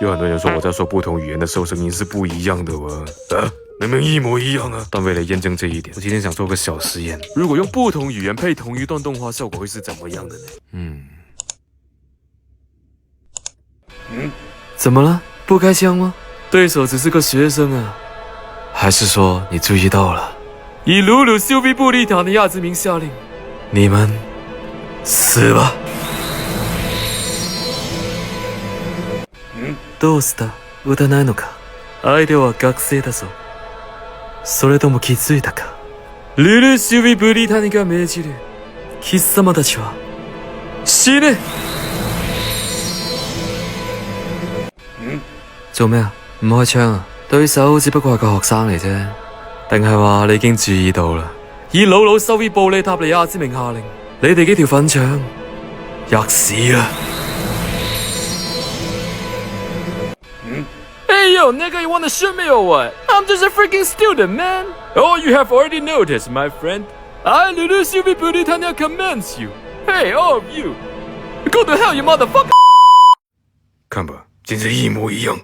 有很多人说我在说不同语言的时候声音是不一样的哦。明明一模一样啊！但为了验证这一点，我今天想做个小实验。如果用不同语言配同一段动画，效果会是怎么样的呢？怎么了？不开枪吗？对手只是个学生啊。还是说你注意到了？以鲁鲁修比布利塔尼亚之名下令，你们死吧！どうした？撃たないのか？相手は学生だぞ。それとも気づいたか？ルルシュビブリタニが命じる。貴様たちは死ね！做咩啊？唔開槍啊？對手只不過係個學生嚟啫，定係話你已經注意到啦？以魯魯修比布利塔尼亞之名下令，你哋幾條粉腸吔屎啦！Hey yo, nigga, you wanna shoot me or what? I'm just a freaking student, man. Oh, you have already noticed, my friend. I, Lulu Subi Buritania, commands you. Hey, all of you, go to hell, you motherfucker! 看吧，简直一模一样。